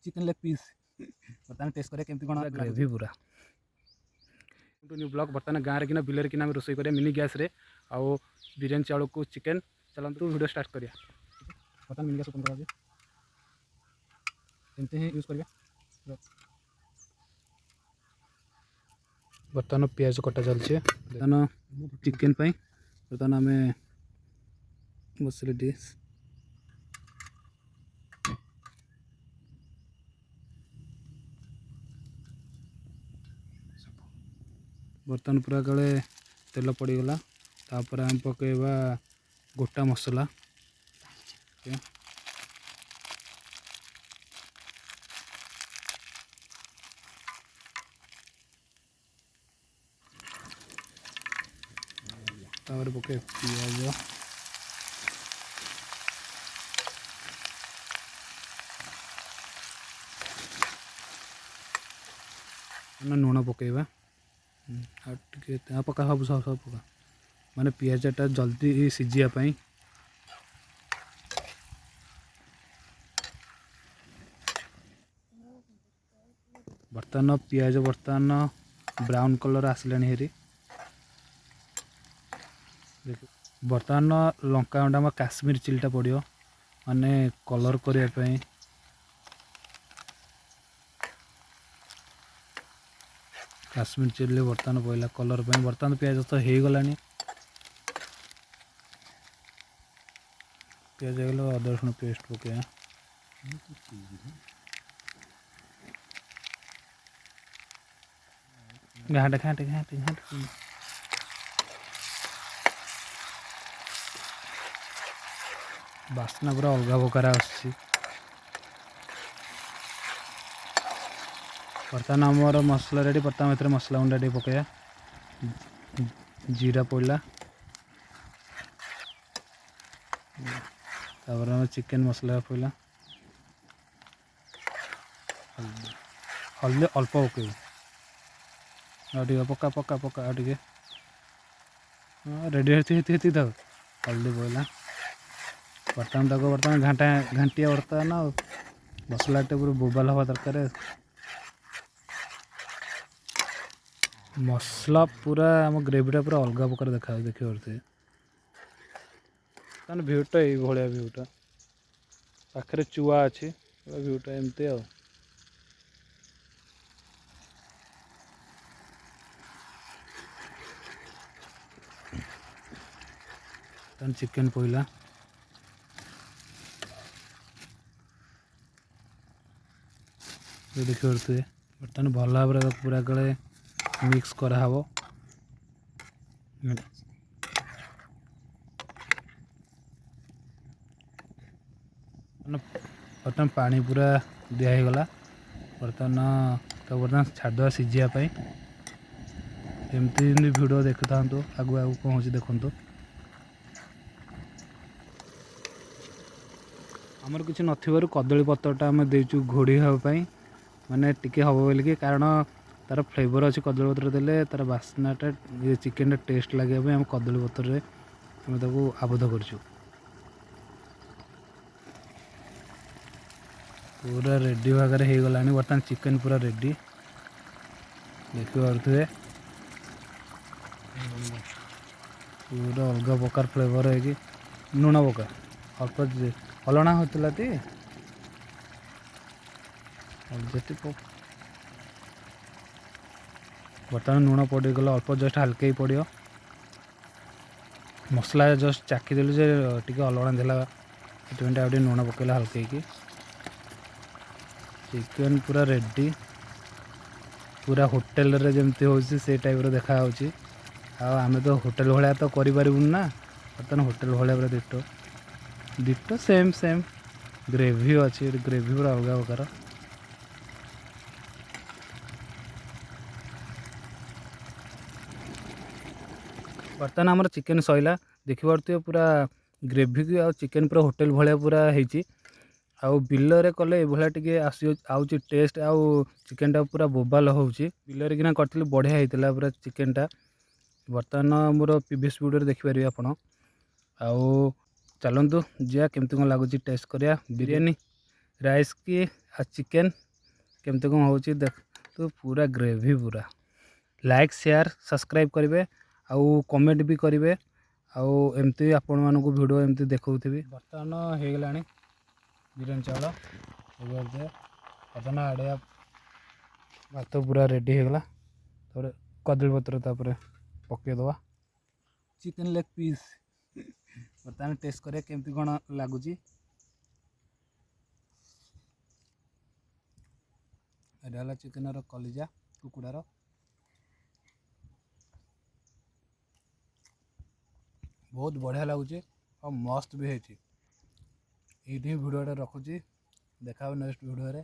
Chicken leg piece बर्तमान test करें केमती कौन ग्रेवी पूरा न्यू ब्लॉग बर्तमान गाँव कि बिलर कि रोषे करें मिनी गैस रे आउ बिरियानी चाउल को चिकेन चलतु वीडियो स्टार्ट करिया बर्तमान मिनी गैस ओपन करा एमती ही यूज करिया बर्तमान पियाज कटा चलছে बर्तमान चिकेन पाई बर्तमान आम बसले डिश बर्तमान पूरा गले तेल पड़गला तापर आम पकेबा गोटा मसला तापर पके पियाज लुण पकेबा पका सब सब सब पका माने पियाजटा जल्दी सीझापी बर्तमान पियाज बर्तमान ब्राउन कलर आसला हेरी बर्तमान लंका गुंडा में काश्मीर चिलीटा पड़ो माने कलर करने काश्मीर चिल्ली बर्तमान पड़ा कलर पे बर्तमान पियाज तो हो गला पियाज हो अदा रसुण पेस्ट पके घाटे घाटे घाटे घाटे बास्ना पूरा अलग प्रकार बर्तमान आमर मसला रेडी बर्तमान भर मसला गुंडा टे पकड़ा जीरा पड़ा तापर चिकेन मसला पड़ा हल्दी अल्प पकड़ पका पका पका आगे रेडी हेती था हल्दी पड़ा बर्तमान तक बर्तमान घाटा घाटिया बर्तमान मसला टे पूरा बोबाल हवा दरकार मसला पूरा आम ग्रेवीटा पूरा अलग प्रकार देखा देखी पारे भ्यूटा ये भ्यूटा पाखे चुआ अच्छी भ्यूटा एमती चिकेन पड़ा देखी पारे बर्तमान भल भाव पूरा गले मिक्स कराव बर्तमान पानी पूरा दिगला बर्तमान तो बर्तमान छाड़ सीझापी एमती वीडियो देखु था आगु आगु कौन हो देखु आमर किसी नथिबारु कदली पत्रटा आम देचु घोड़ी हाँपाई माने टिके हम बोलिकी कारण तार फ्लेवर अच्छी कदली पत्र देले तार बास्नाटा ये चिकेन टेस्ट लगे आम कदली पत्र आम आबद्ध करछु पूरा रेडी भाग हो गला बर्तमान चिकेन पूरा रेडी देखी पारे पूरा अलग प्रकार फ्लेवर है लुण पका अल्प हलणा होता बर्तमान लुण पड़गला अल्प जस्ट हल्के ही पड़ो मसला जस्ट चाखीदेलु जे टे अलणा देला से लुण पकेला हल्के की चिकेन पूरा रेडी पूरा होटेल रे जमती होची से टाइप रो देखा होची आमे तो होटेल भाया तो करिपारिबुन ना बर्तमान होटेल भाया पूरा ditto ditto same same gravy अच्छी ग्रेवी पूरा अलग प्रकार बर्तमान आमर चिकेन सैला देखी पारे पूरा ग्रेवी की आ चिकेन पूरा होटेल भाया पूरा होती आउ बिलरे कले ये टे आउची टेस्ट आउ चिकेनटा पूरा बोबाल होची बिलरे किना करथिली बढ़िया होता पूरा चिकेनटा बर्तमान मोर प्रीवियस वीडियो देखिपारे आप आउ चलतु जा केमती कौन लगुच टेस्ट करिया बिरयानी राइस की चिकेन केमती कौन हो देख तो पूरा ग्रेवी पूरा लाइक शेयर सब्सक्राइब करेंगे आउ कमेंट भी करेंगे आउ एमती आपण मानक वीडियो एमती देखौथिबी। बर्तमान हो गलानी बिरयानी चावल बर्तमान आड़े भात पूरा रेडी हो गला कदली पत्र तापर पकईदवा चिकेन लेग पीस बर्तमान टेस्ट करें केमती कौन लगुच एटा चिकेन कलिजा कुकुड़ार बहुत बढ़िया लगुच और मस्त भी है। वीडियोटा रखुची देखा नेक्स्ट वीडियो रे।